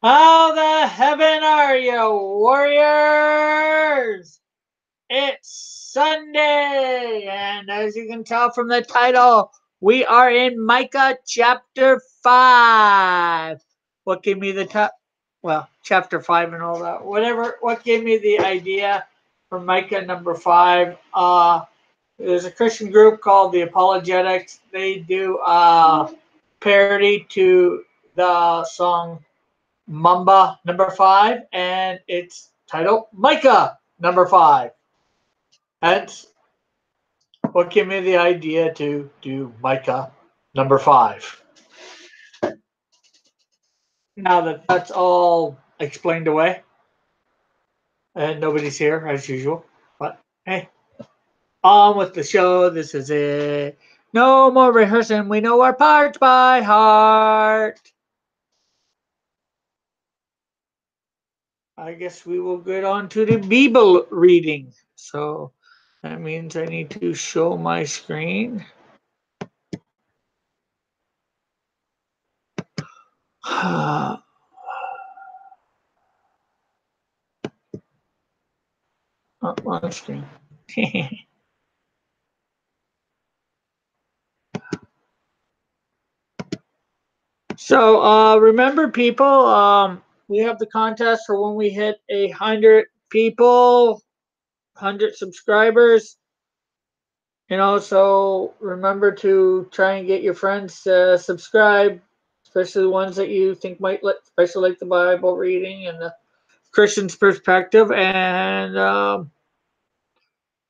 How the heaven are you, warriors? It's Sunday, and as you can tell from the title, we are in Micah chapter 5. What gave me the chapter 5 and all that. What gave me the idea for Micah number 5? There's a Christian group called the Apologetics. They do a parody to the song Mamba number 5, and it's titled Micah number 5. Hence, what gave me the idea to do Micah number 5. Now that that's all explained away, and nobody's here as usual, but hey, on with the show. This is it. No more rehearsing. We know our parts by heart. I guess we will get on to the Bible reading. So that means I need to show my screen. On screen. So remember, people, we have the contest for when we hit 100 people, 100 subscribers. So remember to try and get your friends to subscribe, especially the ones that you think might especially like the Bible reading and the Christian's perspective. And I'm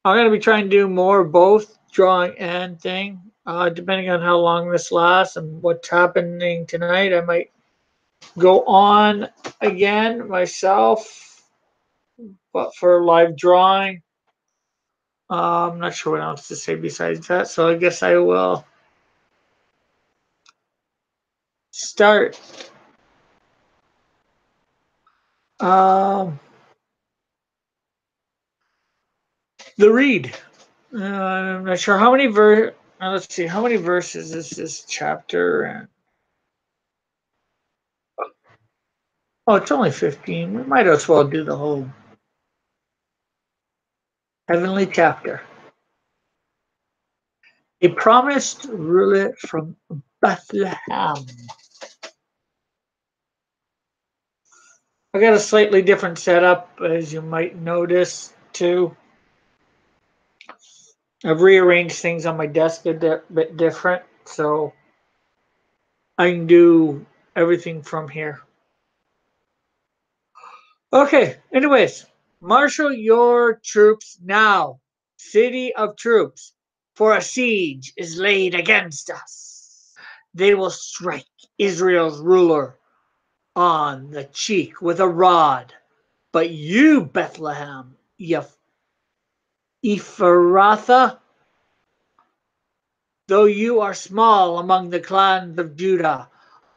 going to be trying to do more of both drawing and thing, depending on how long this lasts and what's happening tonight. I might go on again myself, but for live drawing. I'm not sure what else to say besides that, so I guess I will start. Um, the read. I'm not sure how many let's see, how many verses is this chapter? And oh, it's only 15. We might as well do the whole heavenly chapter. A promised ruler from Bethlehem. I got a slightly different setup, as you might notice too. I've rearranged things on my desk a bit different, so I can do everything from here. Okay, anyways, marshal your troops now, city of troops, for a siege is laid against us. They will strike Israel's ruler on the cheek with a rod. But you, Bethlehem, Ephrathah, though you are small among the clans of Judah,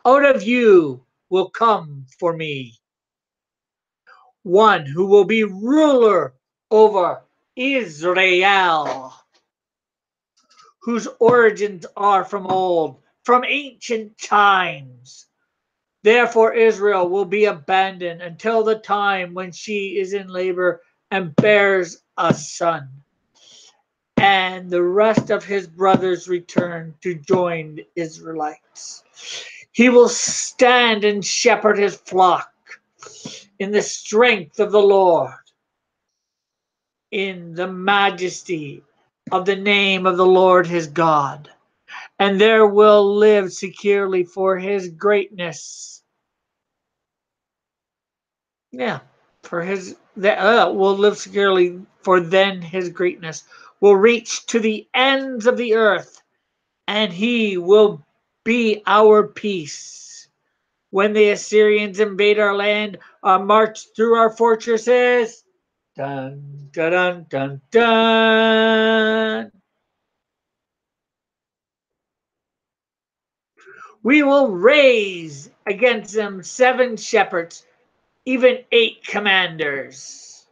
out of you will come for me one who will be ruler over Israel, whose origins are from old, from ancient times. Therefore, Israel will be abandoned until the time when she is in labor and bears a son. And the rest of his brothers return to join the Israelites. He will stand and shepherd his flock in the strength of the Lord, in the majesty of the name of the Lord his God, and there will live securely for his greatness. Yeah, for his that will live securely, for then his greatness will reach to the ends of the earth, and he will be our peace. When the Assyrians invade our land or march through our fortresses, dun dun dun dun dun, we will raise against them 7 shepherds, even 8 commanders,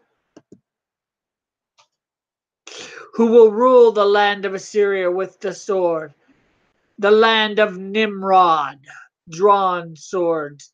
who will rule the land of Assyria with the sword, the land of Nimrod, drawn swords.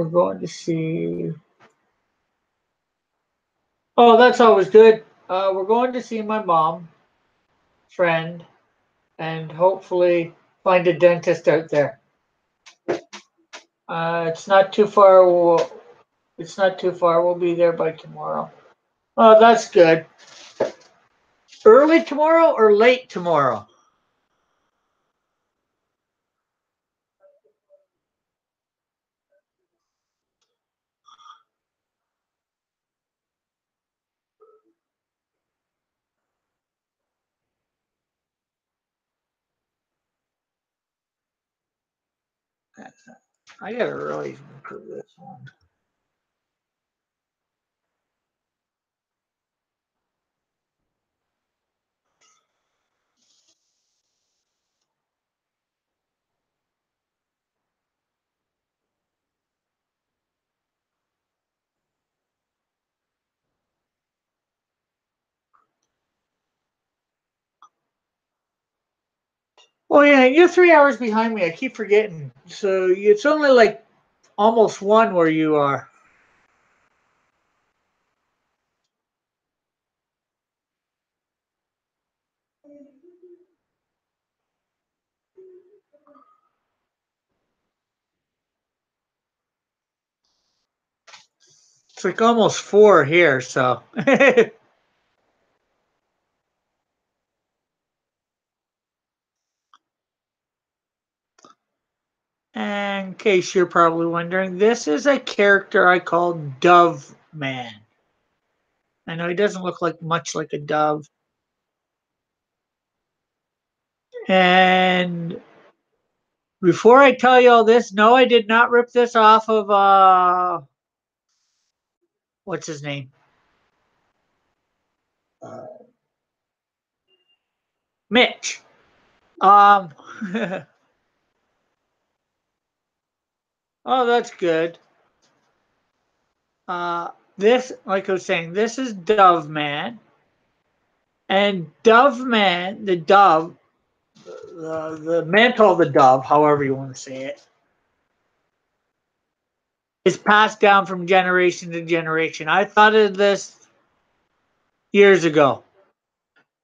We're going to see. Oh, that's always good. We're going to see my mom, friend, and hopefully find a dentist out there. It's not too far. It's not too far. We'll be there by tomorrow. Oh, that's good. Early tomorrow or late tomorrow? I gotta really improve this one. Oh yeah, you're 3 hours behind me. I keep forgetting. So it's only like almost one where you are. It's like almost four here. So. And in case you're probably wondering, this is a character I call Dove Man. I know he doesn't look like much like a dove. And before I tell you all this, no, I did not rip this off of what's his name? Mitch. Um oh, that's good. This, like I was saying, this is Dove Man. And Dove Man, the dove, the mantle of the dove, however you want to say it, is passed down from generation to generation. I thought of this years ago,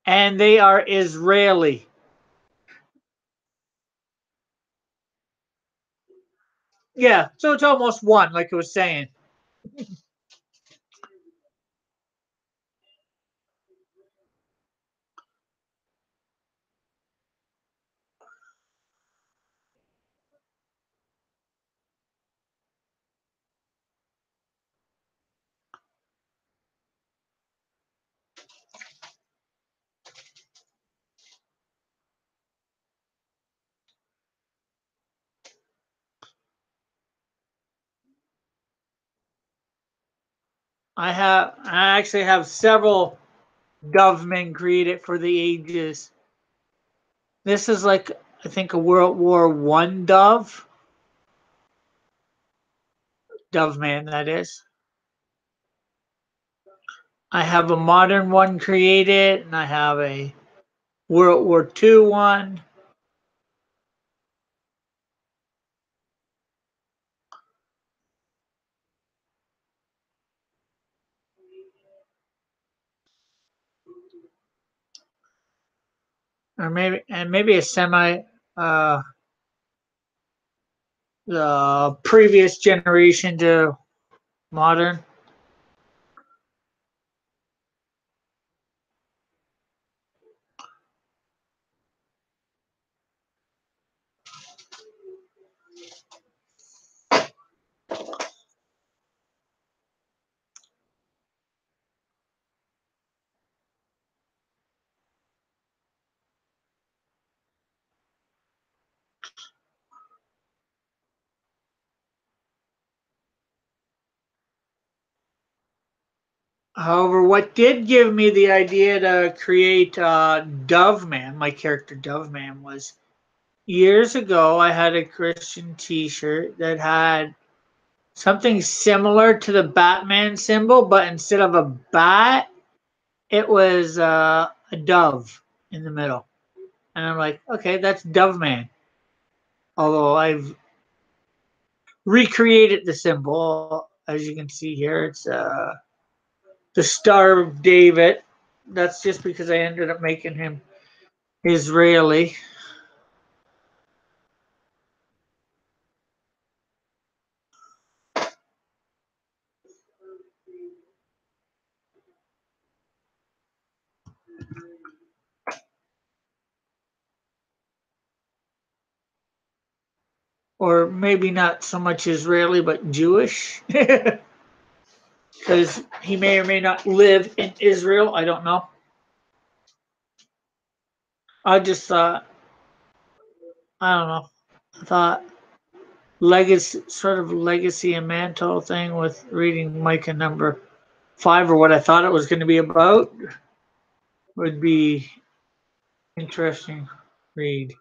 and they are Israeli. Yeah, so it's almost one, like I was saying. I actually have several Dovemen created for the ages. This is like, I think, a World War I Dove Man, that is. I have a modern one created, and I have a World War II one. Or maybe a semi uh the previous generation to modern. However, what did give me the idea to create Dove Man, my character Dove Man, was years ago I had a Christian T-shirt that had something similar to the Batman symbol, but instead of a bat, it was a dove in the middle. And I'm like, okay, that's Dove Man. Although recreated the symbol. As you can see here, it's the Star of David. That's just because I ended up making him Israeli. Or maybe not so much Israeli, but Jewish. Because he may or may not live in Israel. I don't know. I just thought, I don't know. I thought legacy, sort of legacy and mantle thing with reading Micah number 5, or what I thought it was going to be about, would be interesting read.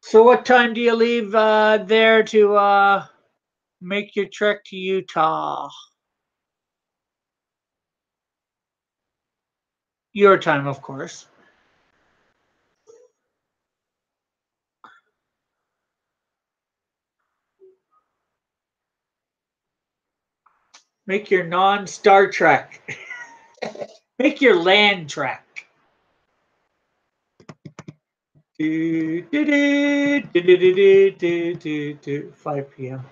So, what time do you leave there to make your trek to Utah? Your time, of course. Make your non-Star Trek. Make your land trek. 5 p.m.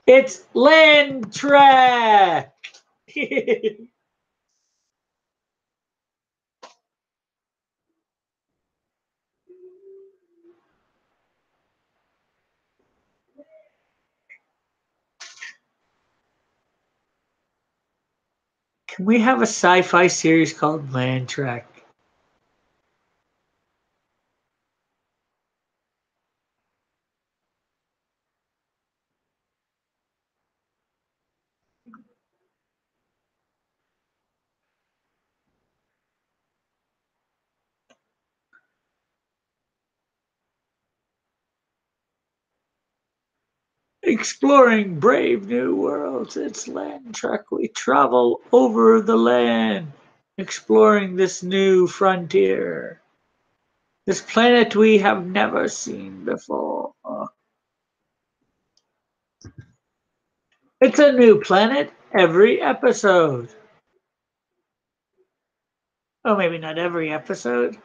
It's land trek. Can we have a sci-fi series called Land Trek? Exploring brave new worlds. It's Land Trek. We travel over the land, exploring this new frontier. This planet we have never seen before. It's a new planet every episode. Oh, maybe not every episode.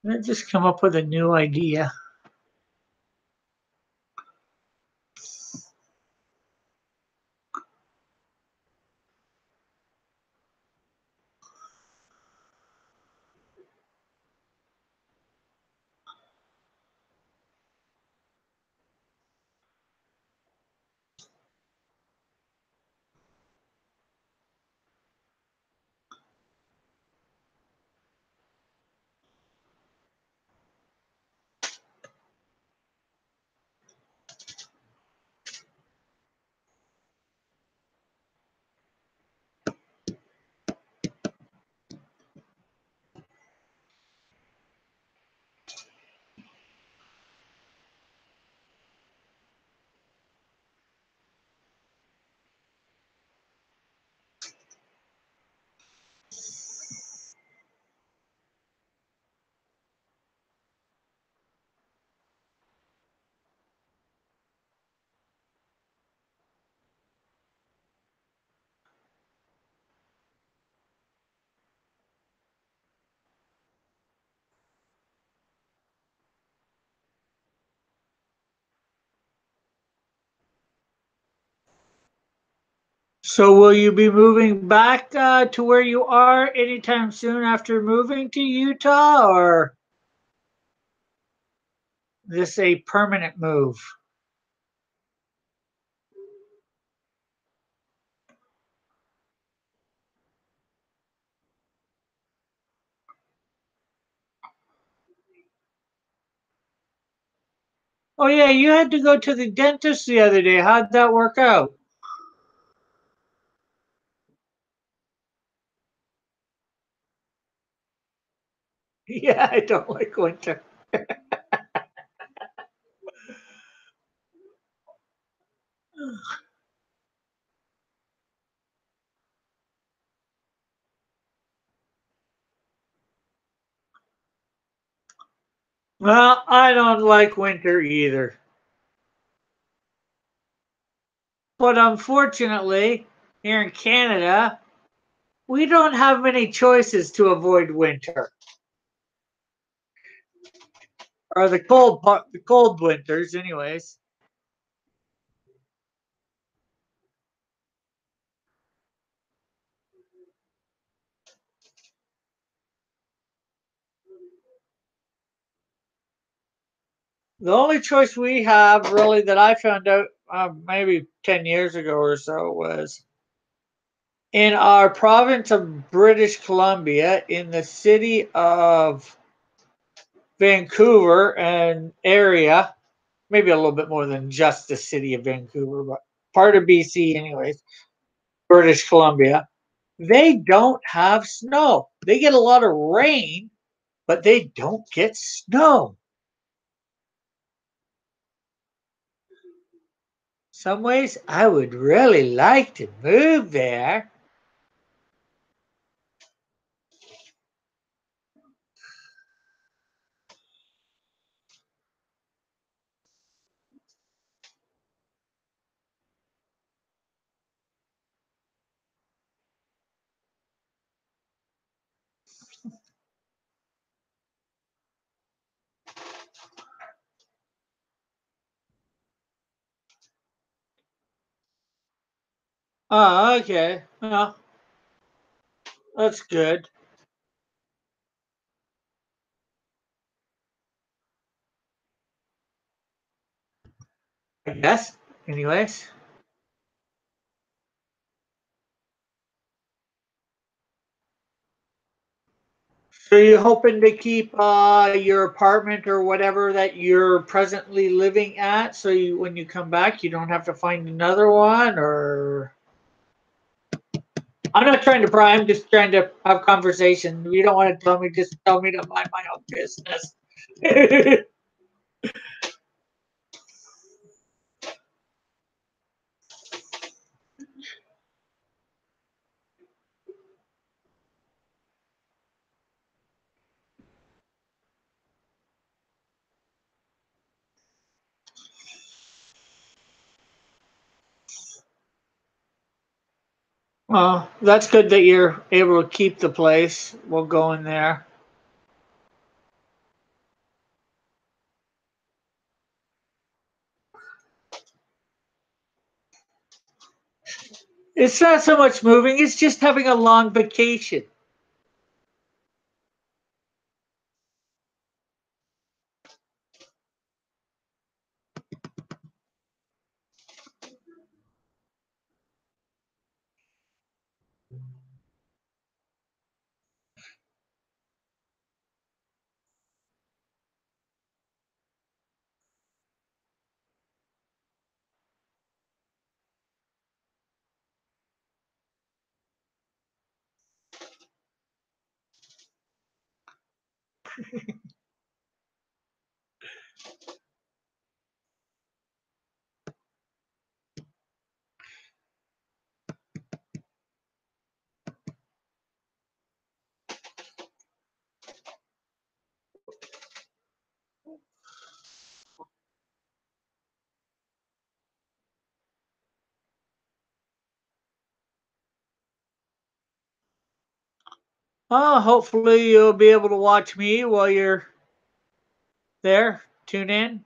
Let's just come up with a new idea. So, will you be moving back to where you are anytime soon after moving to Utah, or is this a permanent move? Oh, yeah, you had to go to the dentist the other day. How'd that work out? Yeah, I don't like winter. Well, I don't like winter either. But unfortunately, here in Canada, we don't have many choices to avoid winter or the the cold winters, anyways. The only choice we have, really, that I found out maybe 10 years ago or so was in our province of British Columbia, in the city of Vancouver and area, maybe a little bit more than just the city of Vancouver, but part of BC, anyways, British Columbia, they don't have snow. They get a lot of rain, but they don't get snow. Some ways I would really like to move there. Oh, okay. Well, that's good. I guess. Anyways. So you hoping to keep your apartment or whatever that you're presently living at, so you when you come back you don't have to find another one, or I'm not trying to pry, I'm just trying to have conversation. You don't want to tell me, just tell me to mind my own business. Well, that's good that you're able to keep the place. We'll go in there. It's not so much moving, it's just having a long vacation. Oh, hopefully you'll be able to watch me while you're there. Tune in.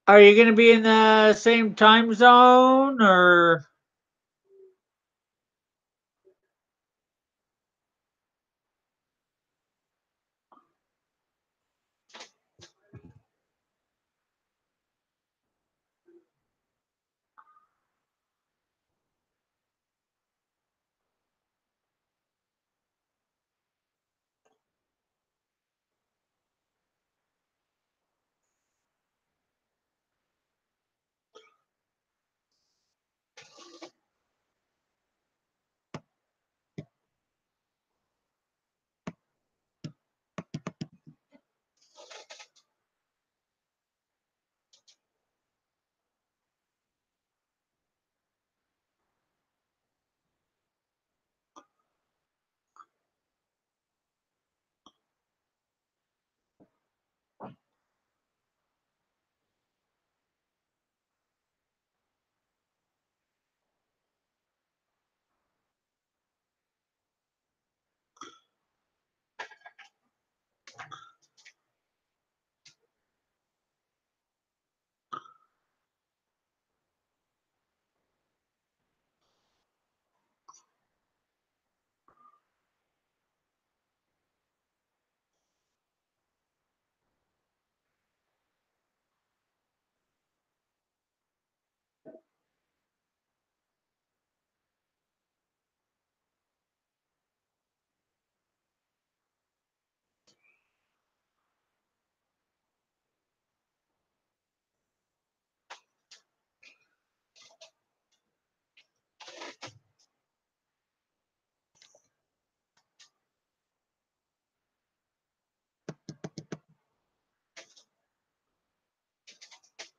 Are you going to be in the same time zone or?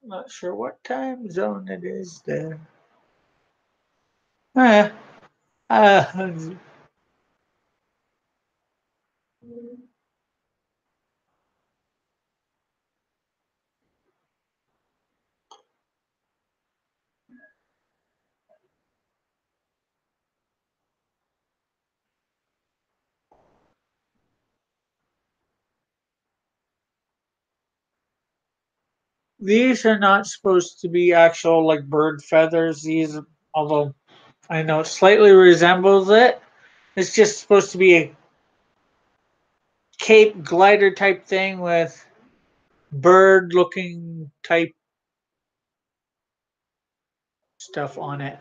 Not sure what time zone it is there. Uh, uh, these are not supposed to be actual like bird feathers. These, although I know it slightly resembles it, it's just supposed to be a cape glider type thing with bird looking type stuff on it.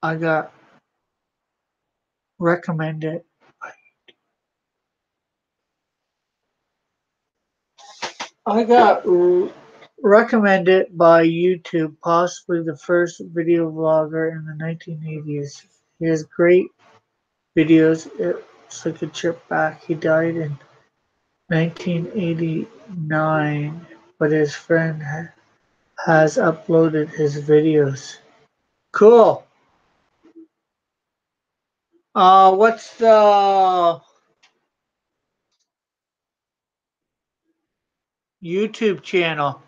I got recommended. I got recommended by YouTube, possibly the first video vlogger in the 1980s. He has great videos. It's like a trip back. He died in 1989, but his friend has uploaded his videos. Cool. What's the YouTube channel?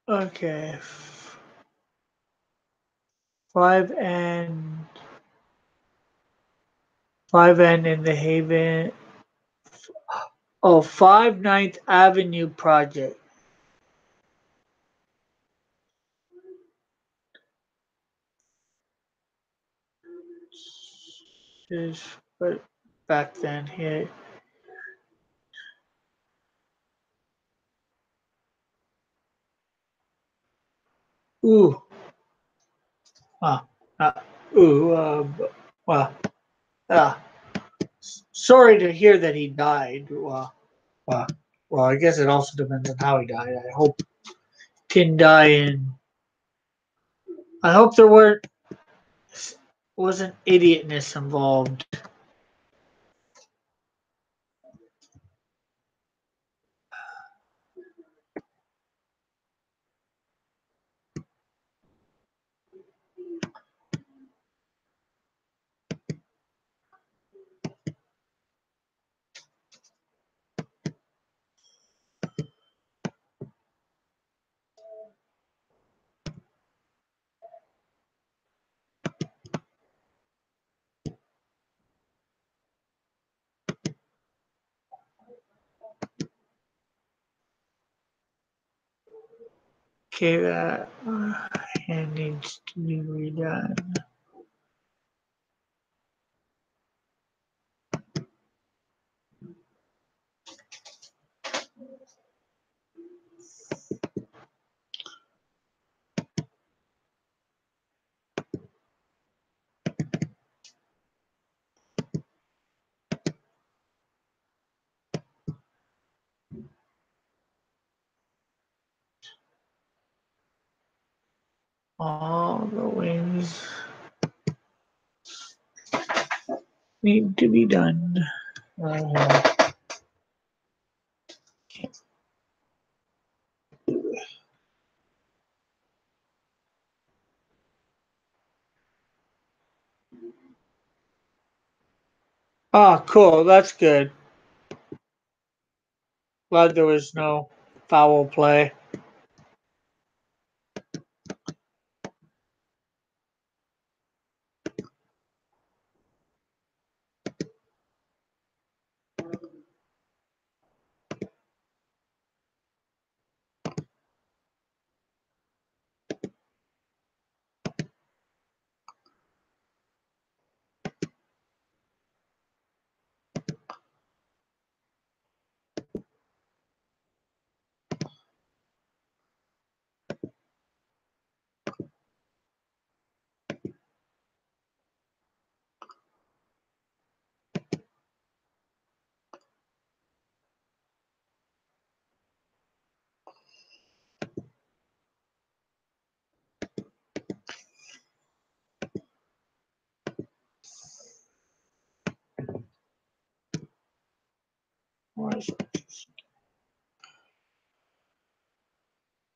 Okay. 5N. 5N in the Haven. Oh, 5 Ninth Avenue project. Is but back then here. Ooh. Uh, uh, ooh. Well. Uh, Sorry to hear that he died. Well, I guess it also depends on how he died. I hope he didn't die in. I hope there wasn't idiotness involved. Okay, that hand needs to be redone. All the wings need to be done. Oh, cool. That's good. Glad there was no foul play.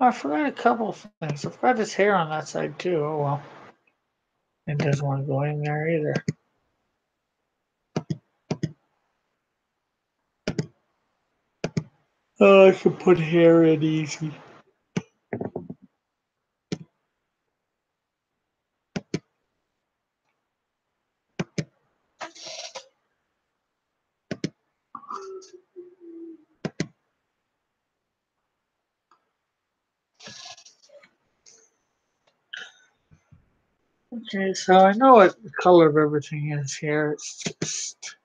I forgot a couple of things. I forgot his hair on that side too. Oh well. It doesn't want to go in there either. Oh, I can put hair in easy. Okay, so I know what the color of everything is here. It's just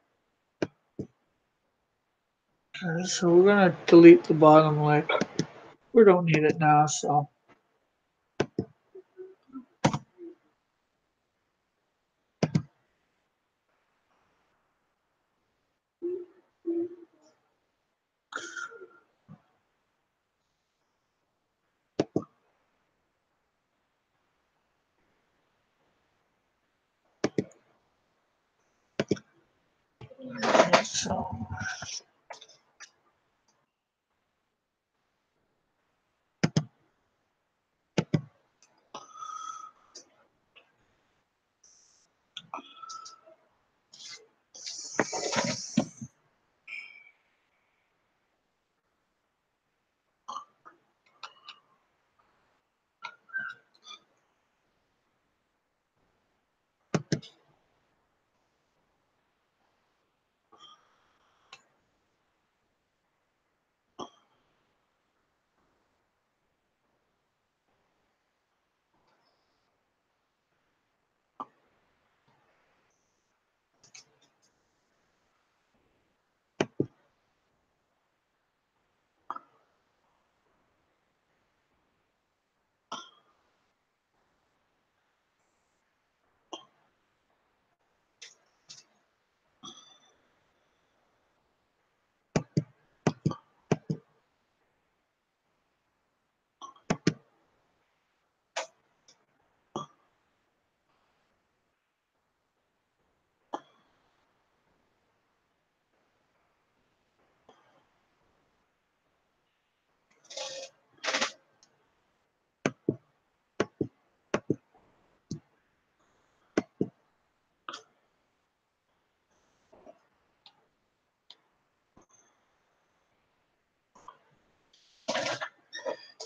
so we're gonna delete the bottom lip. We don't need it now, so so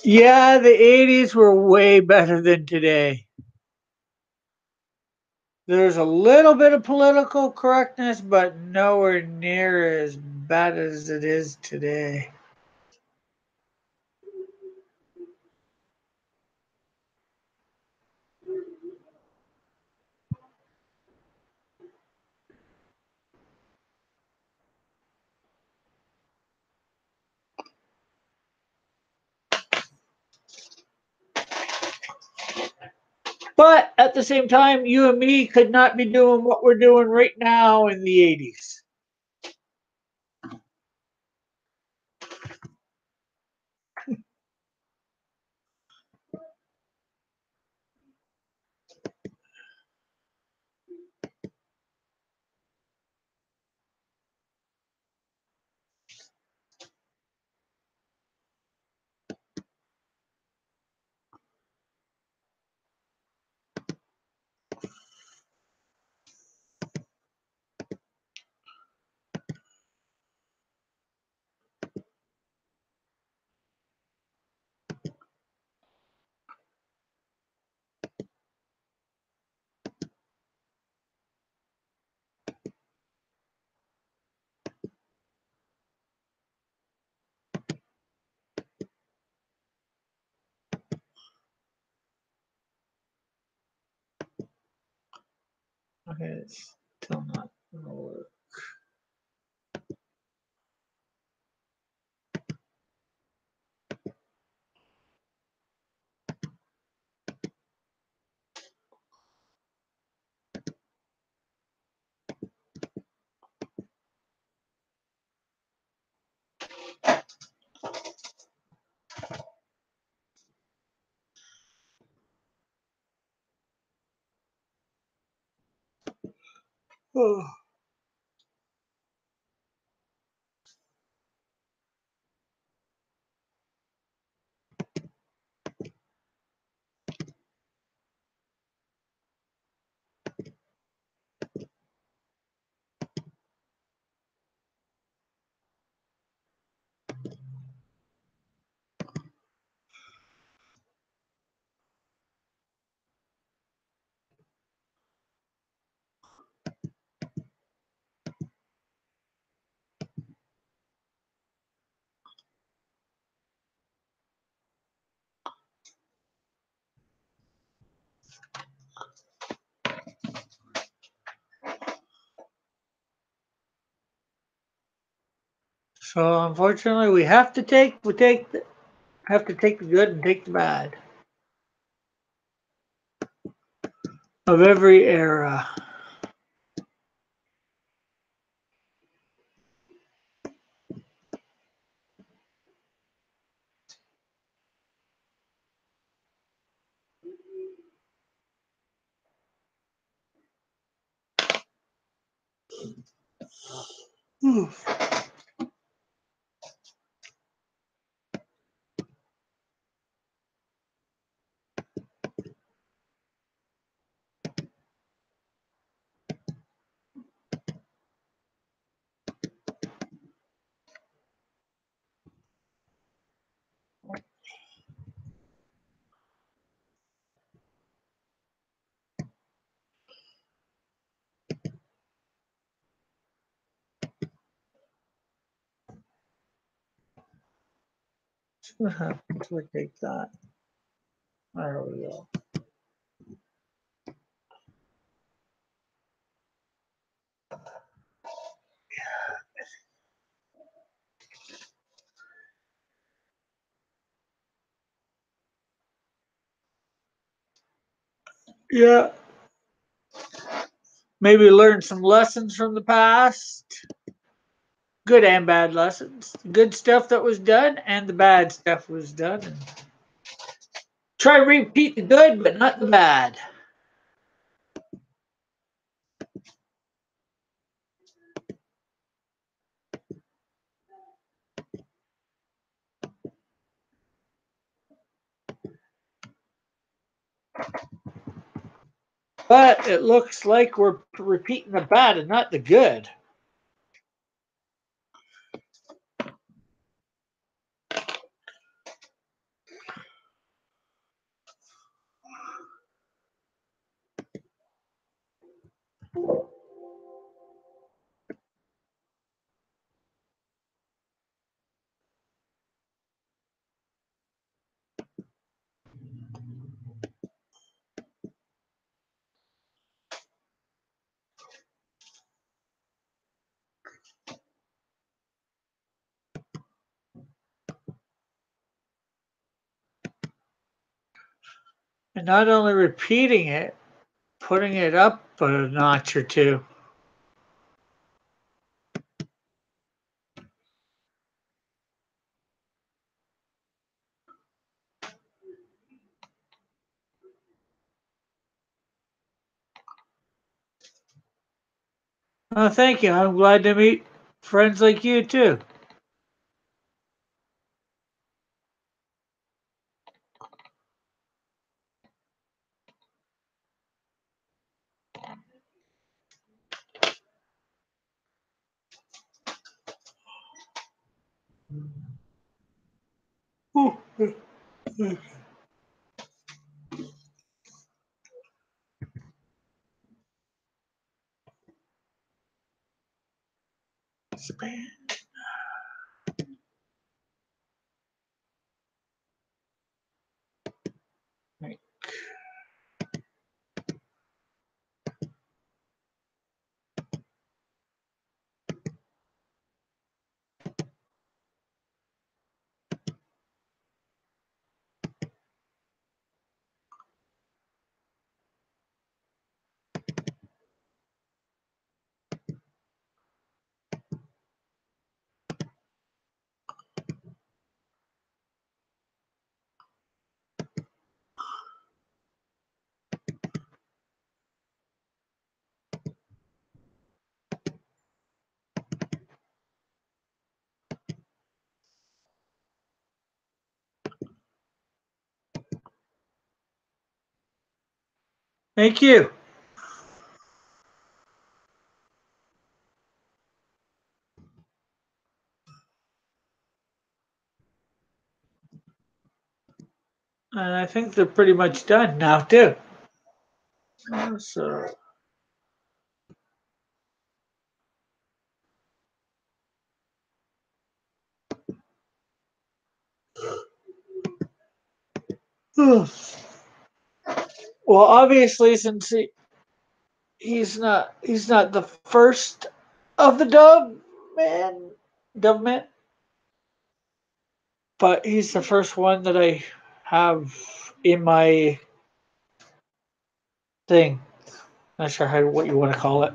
Yeah, the 80s were way better than today. There's a little bit of political correctness, but nowhere near as bad as it is today. But at the same time, you and me could not be doing what we're doing right now in the 80s. Okay, it's still not going to work. Oh. So unfortunately, we have to have to take the good and take the bad of every era. What happens if I take that? There we go. Yeah. Maybe learn some lessons from the past. Good and bad lessons. Good stuff that was done and the bad stuff was done. And try to repeat the good, but not the bad. But it looks like we're repeating the bad and not the good. And not only repeating it, putting it up a notch or two. Oh, thank you. I'm glad to meet friends like you too. Ooh. Thank you. And I think they're pretty much done now too. So well, obviously, since he's not the first of the dove man, but he's the first one that I have in my thing. Not sure what you want to call it.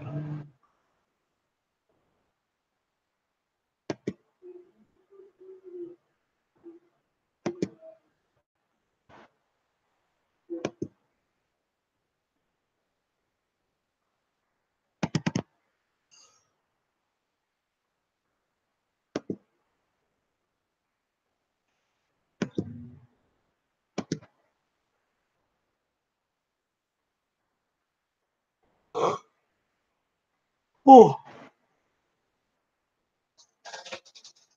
Oh,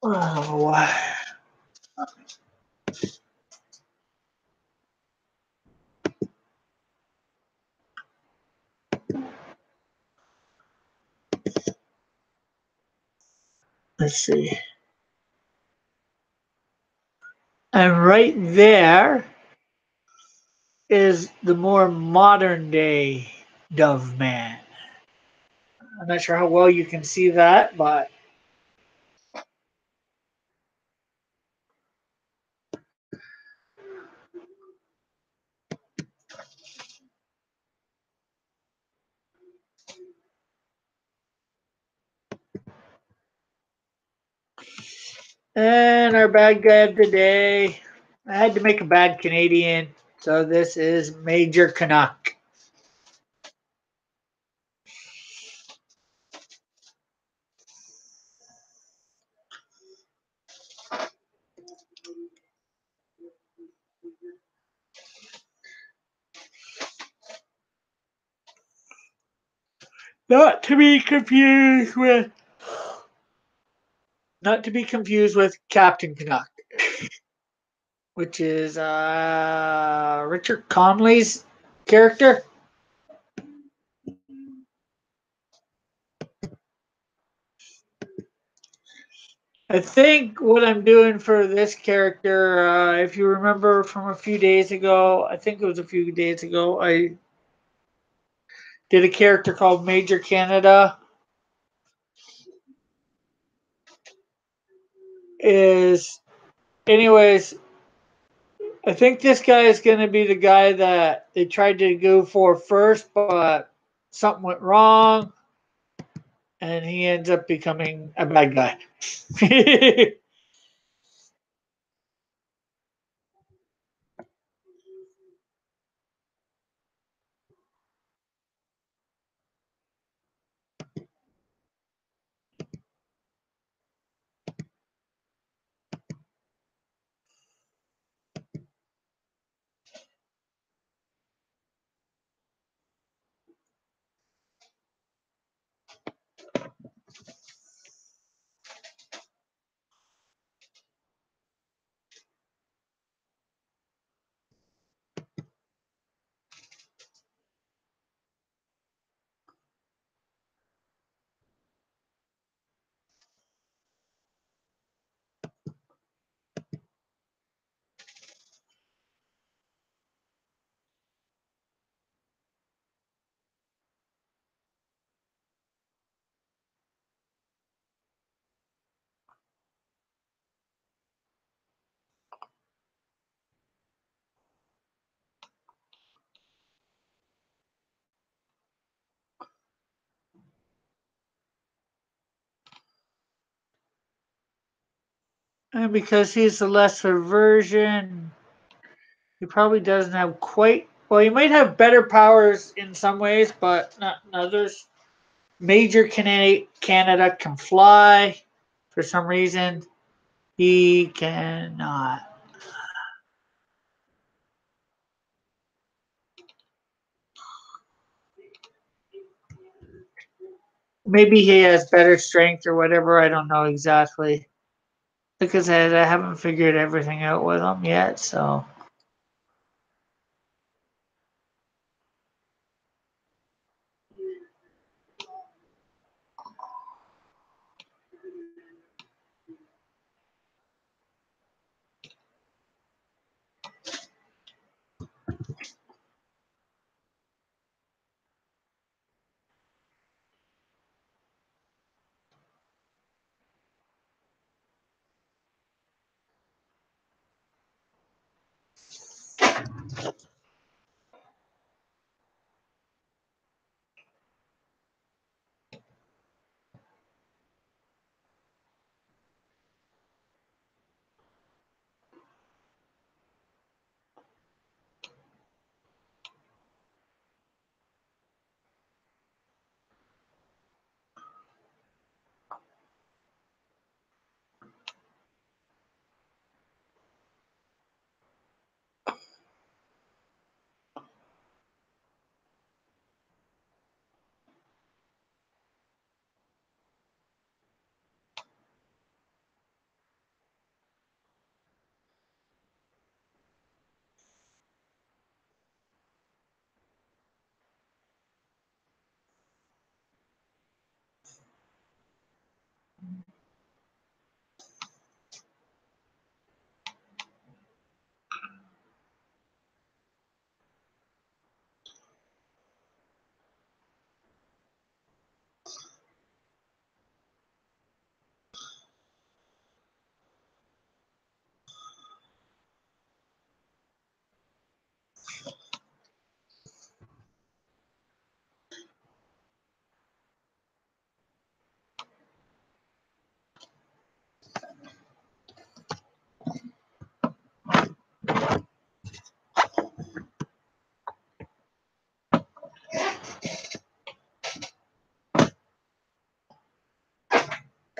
oh, let's see. And right there is the more modern day Dove Man. I'm not sure how well you can see that, but and our bad guy of the day. I had to make a bad Canadian, so this is Major Canuck. Not to be confused with Captain Canuck, which is Richard Conley's character. I think what I'm doing for this character, if you remember from a few days ago, I think it was a few days ago, I did a character called Major Canada. Is, anyways, I think this guy is going to be the guy that they tried to go for first, but something went wrong, and he ends up becoming a bad guy. And because he's the lesser version, he probably doesn't have quite. Well, he might have better powers in some ways, but not in others. Major Canada can fly. For some reason, he cannot. Maybe he has better strength or whatever. I don't know exactly. Because I haven't figured everything out with him yet, so.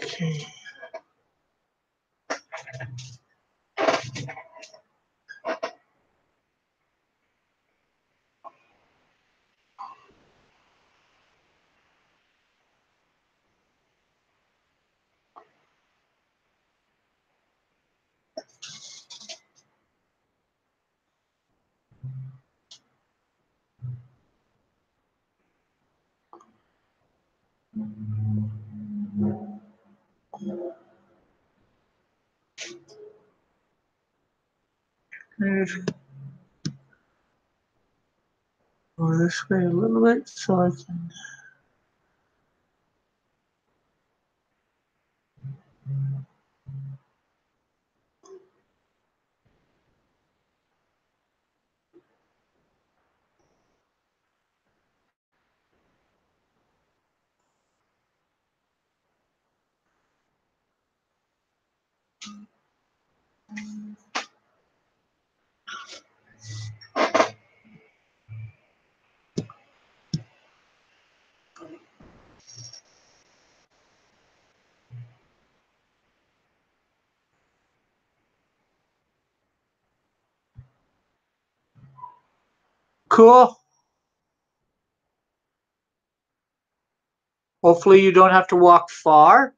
Okay. Let's go this way a little bit so I can. Cool. Hopefully you don't have to walk far.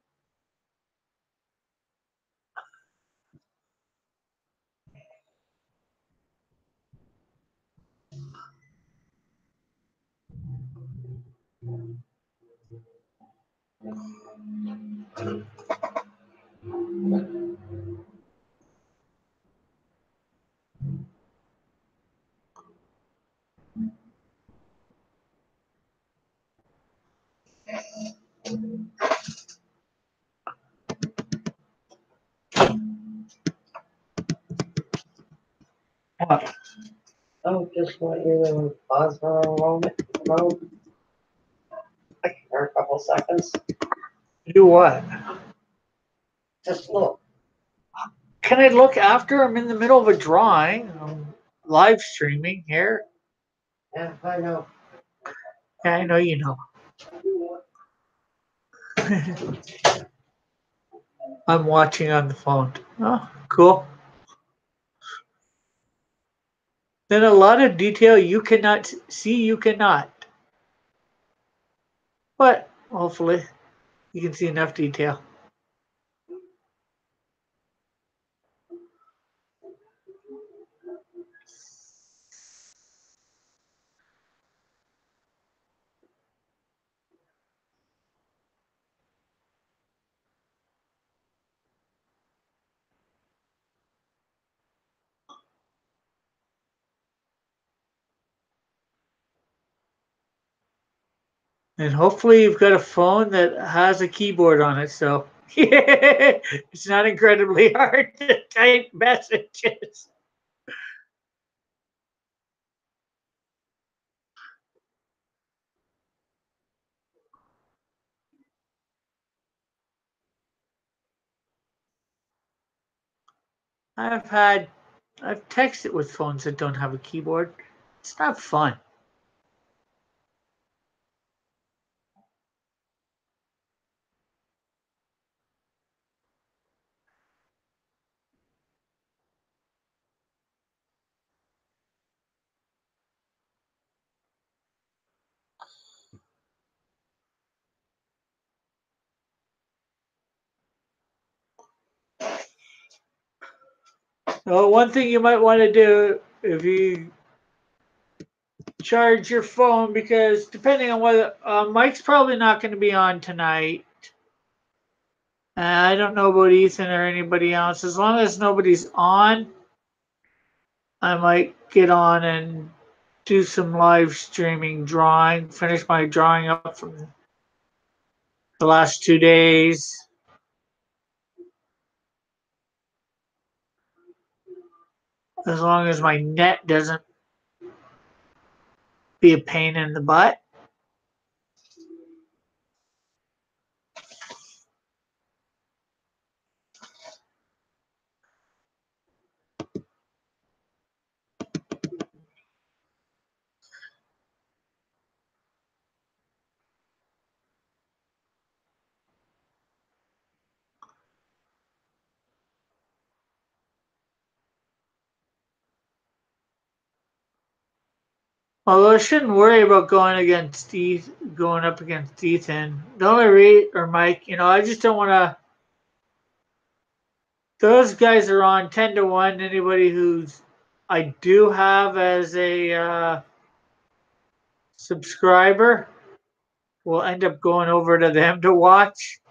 What? Oh, just want you to pause for a moment. Like for a couple seconds. Do what? Just look. Can I look after I'm in the middle of a drawing? I'm live streaming here. Yeah, I know. Yeah, I know you know. I'm watching on the phone. Oh, cool. Then a lot of detail you cannot see, you cannot. But hopefully you can see enough detail. And hopefully you've got a phone that has a keyboard on it, so it's not incredibly hard to type messages. I've texted with phones that don't have a keyboard. It's not fun. Well, one thing you might want to do if you charge your phone, because depending on whether Mike's probably not going to be on tonight. I don't know about Ethan or anybody else. As long as nobody's on, I might get on and do some live streaming drawing, finish my drawing up from the last 2 days. As long as my net doesn't be a pain in the butt. Although I shouldn't worry about going up against Ethan. The only or Mike, I just don't want to. Those guys are on 10-1. Anybody who's I do have as a subscriber will end up going over to them to watch.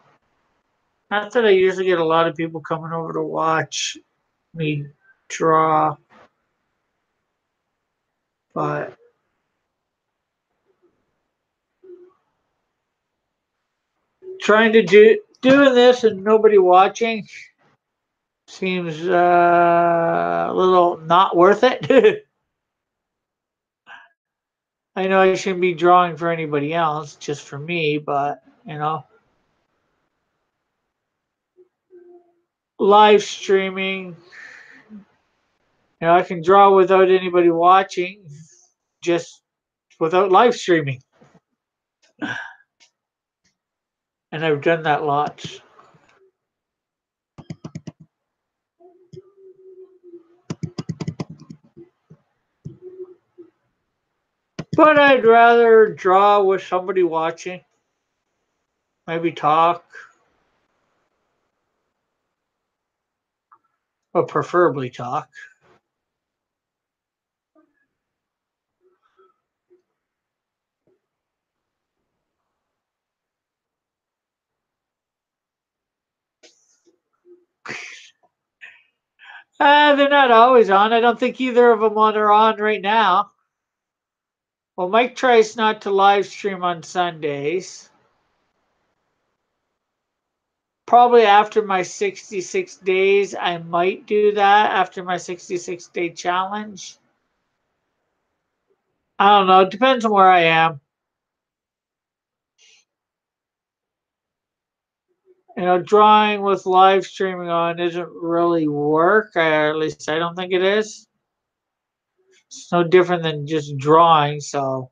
Not that I usually get a lot of people coming over to watch me draw, but trying to doing this and nobody watching seems a little not worth it. I know I shouldn't be drawing for anybody else, just for me, but live streaming. I can draw without anybody watching, just without live streaming. And I've done that lots. But I'd rather draw with somebody watching. Maybe talk. Or preferably talk. They're not always on. I don't think either of them are on right now. Well, Mike tries not to live stream on Sundays. Probably after my 66 days, I might do that after my 66-day challenge. I don't know. It depends on where I am. Drawing with live streaming on isn't really work. At least I don't think it is. It's no different than just drawing, so.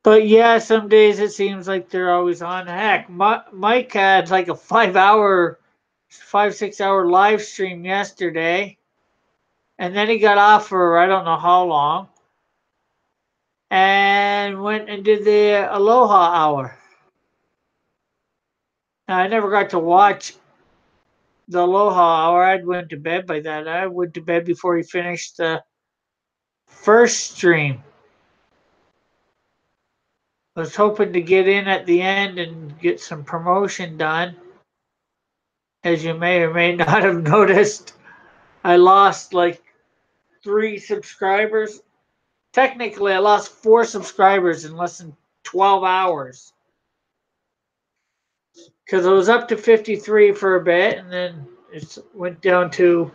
But yeah, some days it seems like they're always on. Heck, Mike had like a 6 hour live stream yesterday. And then he got off for I don't know how long. And went and did the Aloha Hour. Now, I never got to watch the Aloha Hour. I went to bed by that. I went to bed before he finished the first stream. I was hoping to get in at the end and get some promotion done. As you may or may not have noticed, I lost like 3 subscribers. Technically, I lost 4 subscribers in less than 12 hours. Because I was up to 53 for a bit, and then it went down to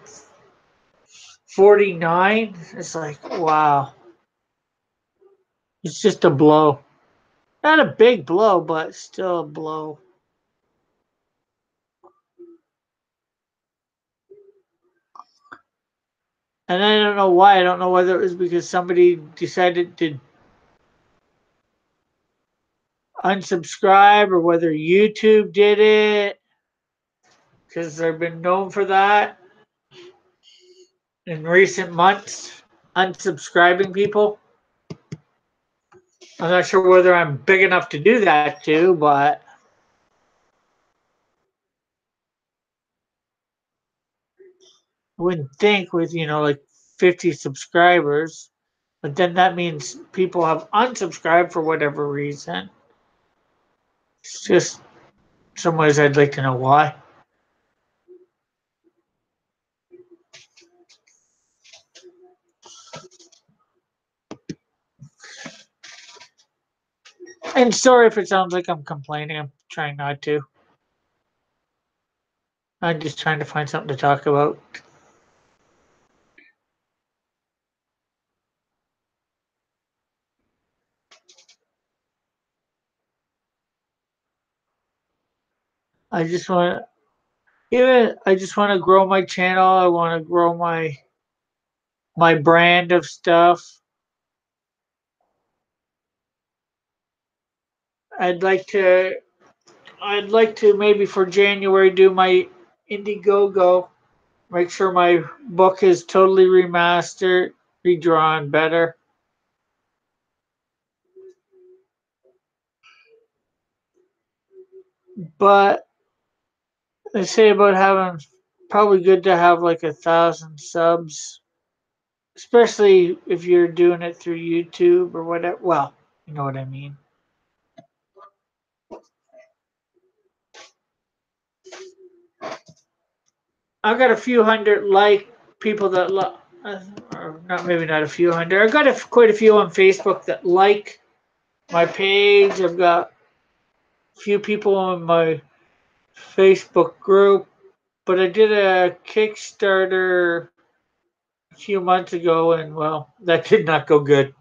49. It's like, wow. It's just a blow. Not a big blow, but still a blow. And I don't know why. I don't know whether it was because somebody decided to unsubscribe or whether YouTube did it. Because they've been known for that in recent months, unsubscribing people. I'm not sure whether I'm big enough to do that too, but I wouldn't think with, like 50 subscribers. But then that means people have unsubscribed for whatever reason. It's just some ways I'd like to know why. And sorry if it sounds like I'm complaining. I'm trying not to. I'm just trying to find something to talk about. I just want to grow my channel. I want to grow my brand of stuff. I'd like to maybe for January do my Indiegogo. Make sure my book is totally remastered, redrawn better. But they say about having probably good to have like 1,000 subs, especially if you're doing it through YouTube or whatever. Well, you know what I mean. I got a few hundred people that or not, maybe not a few hundred. I got quite a few on Facebook that like my page. I've got a few people on my Facebook group, but I did a Kickstarter a few months ago, and well, that did not go good.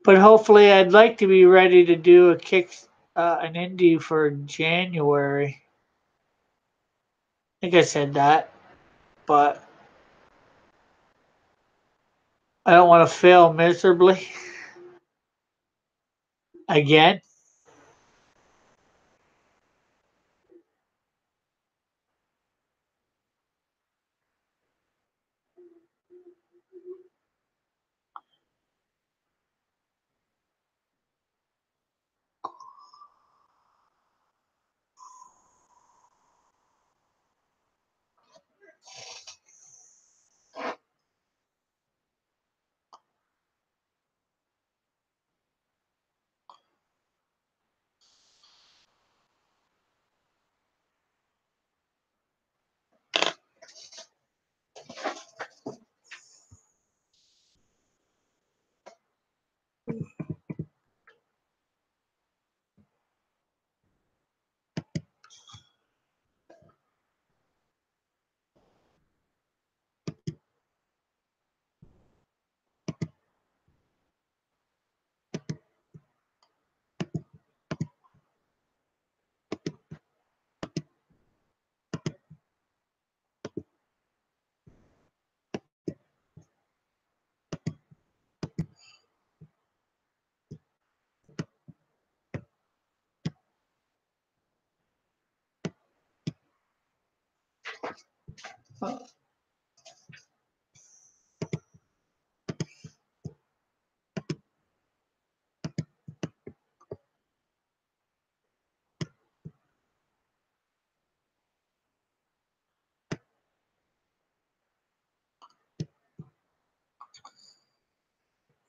But hopefully, I'd like to be ready to do an indie for January. I think I said that, but I don't want to fail miserably again.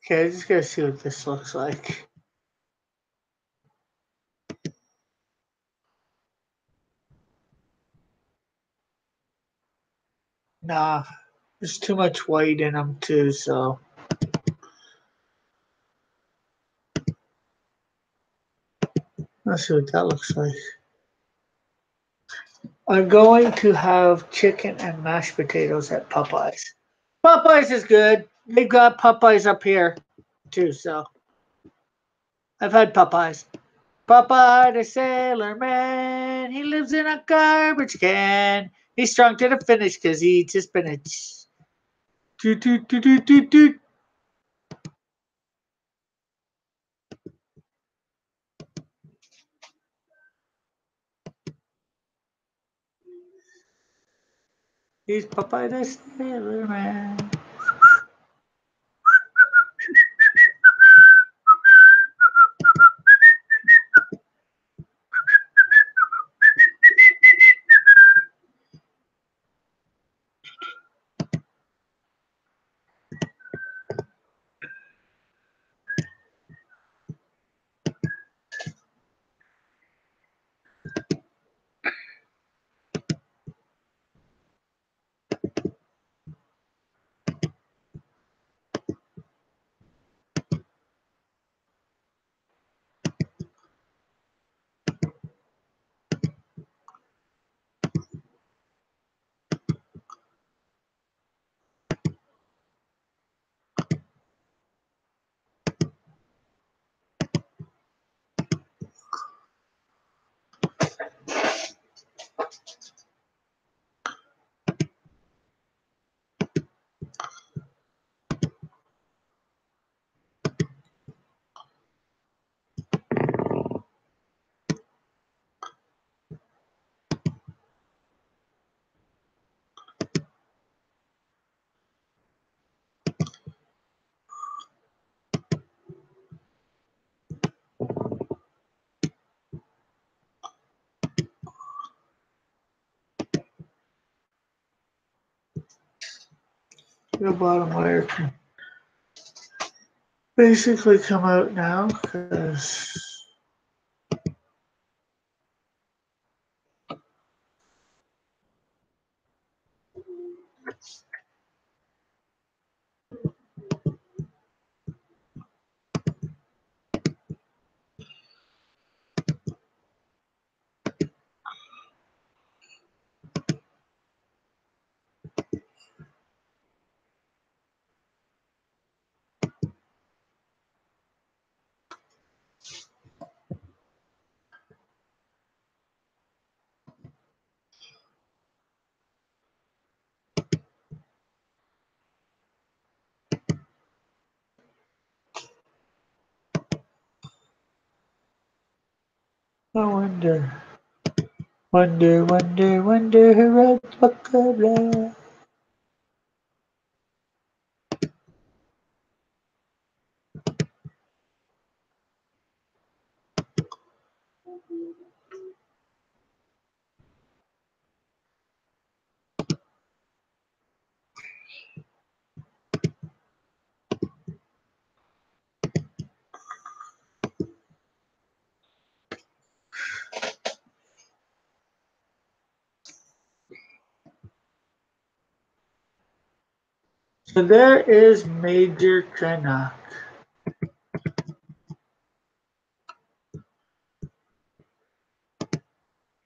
Okay, I just gotta see what this looks like. Nah, there's too much white in them too, so let's see what that looks like. I'm going to have chicken and mashed potatoes at Popeyes. Popeyes is good. They've got Popeyes up here too, so I've had Popeyes. Popeye the Sailor Man, he lives in a garbage can. He's strong to the finish because he eats his spinach. Toot, toot, toot, toot, toot, toot. He's Popeye the Sailor Man. The bottom layer. basically come out now because I wonder who wrote the book of love. So there is Major Cranach.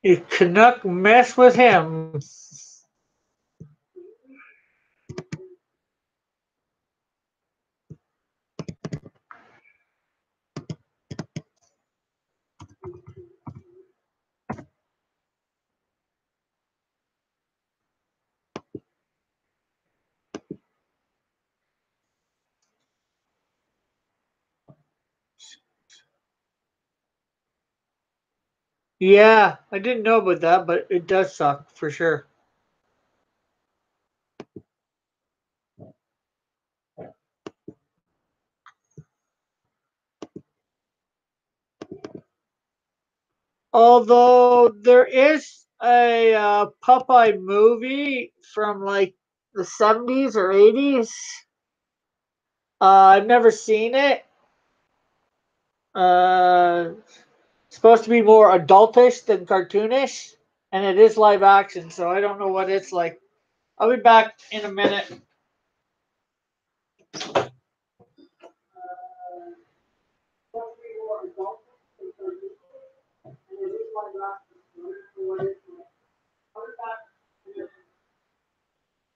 You cannot mess with him. Yeah, I didn't know about that, but it does suck for sure. Although there is a Popeye movie from like the 70s or 80s. I've never seen it. Uh, supposed to be more adultish than cartoonish, and it is live action, so I don't know what it's like. I'll be back in a minute.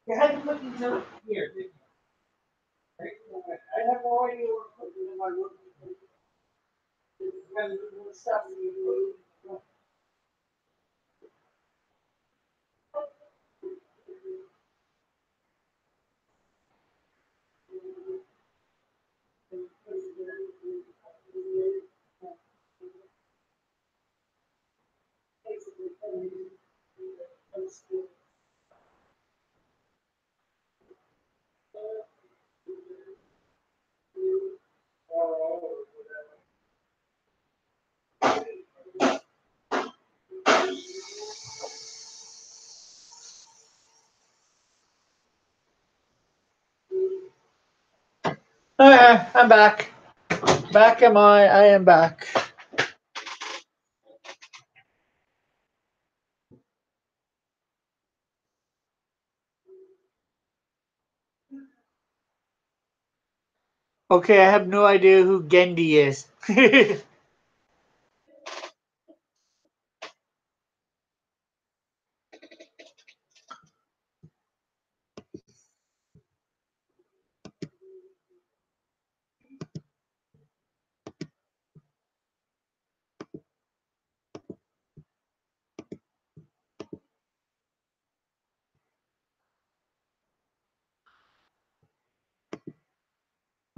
You had to put these out here, didn't you? Right? I have no idea what to put in my room. Stuff. I'm back. Back am I? I am back. Okay, I have no idea who Gendy is.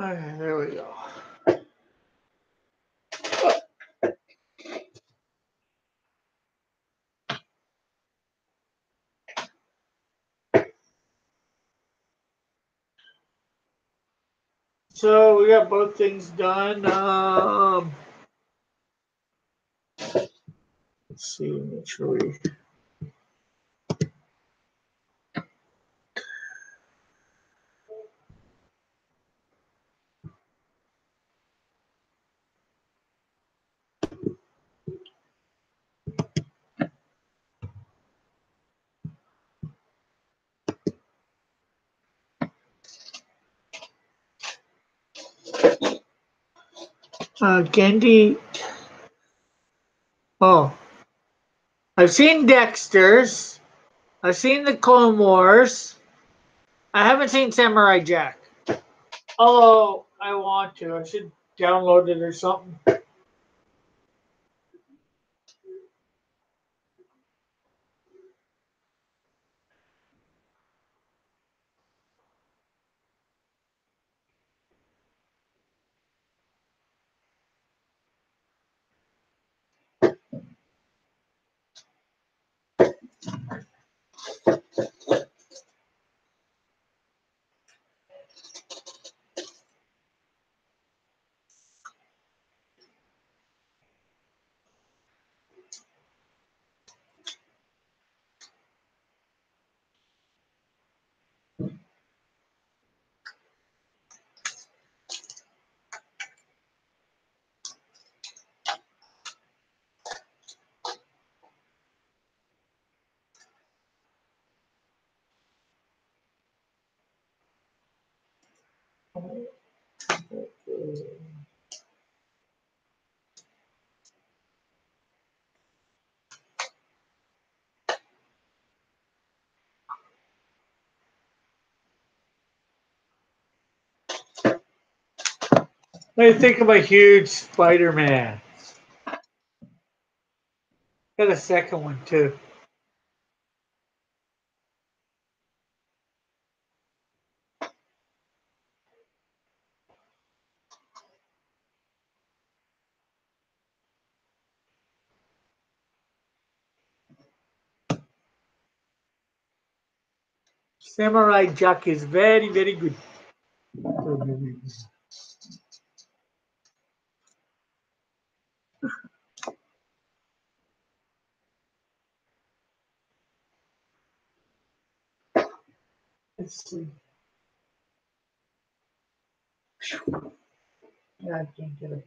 Okay, there we go. So we got both things done. Let's see, make sure we. Candy. Oh, I've seen Dexter's. I've seen the Clone Wars. I haven't seen Samurai Jack. Although I want to. I should download it or something. What do you think of a huge Spider-Man? Got a second one too. Samurai Jack is very, very good. Let's see. Yeah, I can't get it.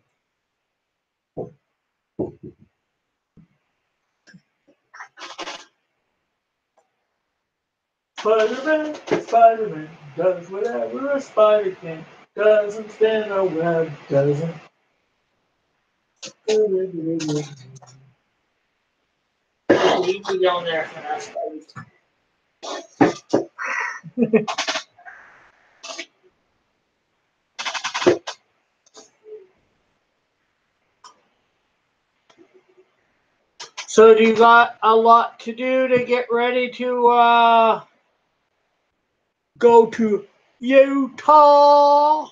Spider-Man, Spider-Man does whatever a spider can. Doesn't spin a web, doesn't. Leave me down there for that spider. So do you got a lot to do to get ready to go to Utah?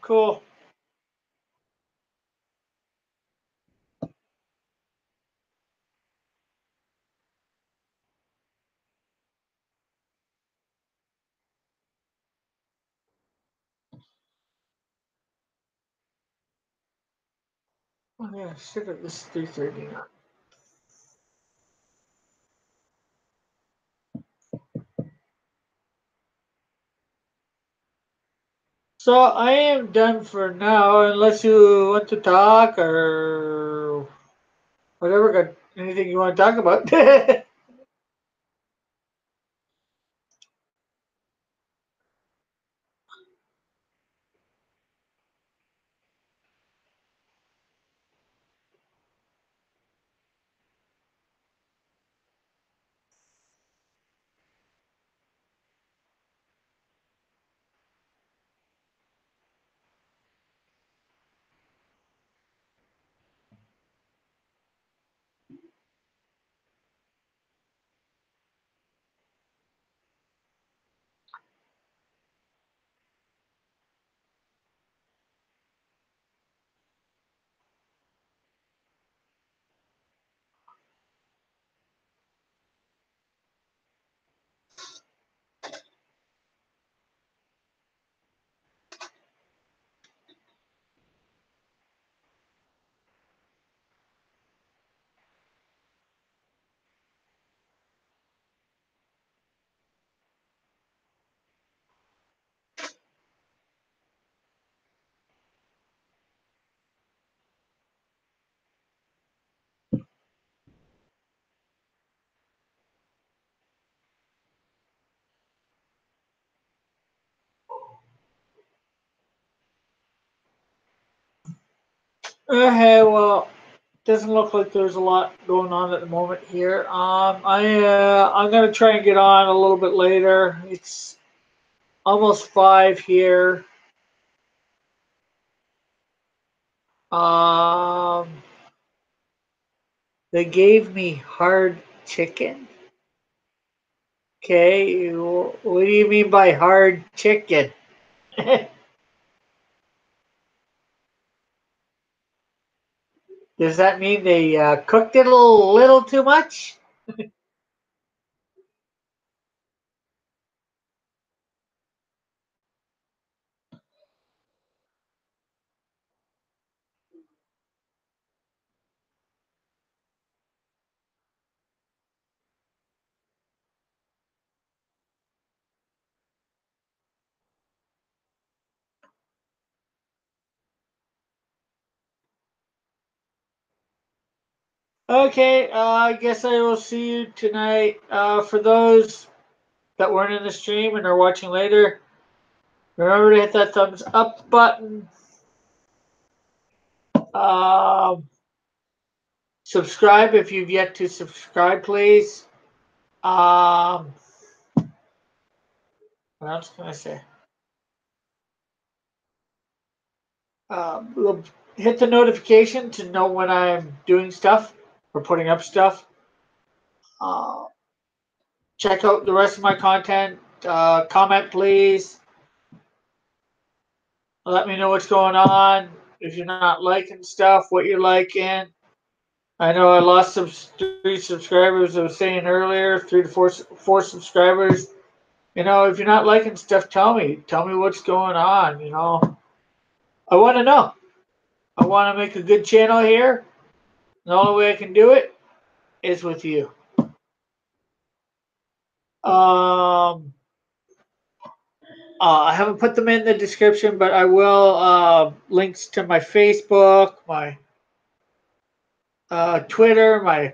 Cool. Oh yeah, shit, it was 3:30 now. So I am done for now, unless you want to talk or whatever. Got anything you want to talk about? Okay, well, doesn't look like there's a lot going on at the moment here. I'm gonna try and get on a little bit later. It's almost 5 here. Um, they gave me hard chicken. Okay, what do you mean by hard chicken? Does that mean they cooked it a little too much? Okay, I guess I will see you tonight. For those that weren't in the stream and are watching later, remember to hit that thumbs up button. Um, Subscribe if you've yet to subscribe, please. What else can I say? Hit the notification to know when I'm doing stuff or putting up stuff. Uh, Check out the rest of my content. Comment, please. Let me know what's going on. If you're not liking stuff, what you're liking. I know I lost some 3 subscribers. I was saying earlier, 3 to 4 subscribers. If you're not liking stuff, tell me. Tell me what's going on. I want to know. I want to make a good channel here. The only way I can do it is with you. I haven't put them in the description, but I will. Links to my Facebook, my Twitter, my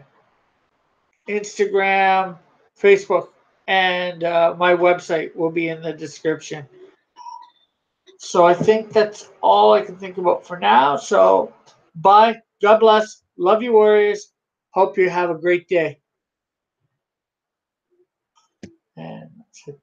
Instagram, Facebook, and my website will be in the description. So I think that's all I can think about for now. So bye. God bless. Love you, Warriors. Hope you have a great day. And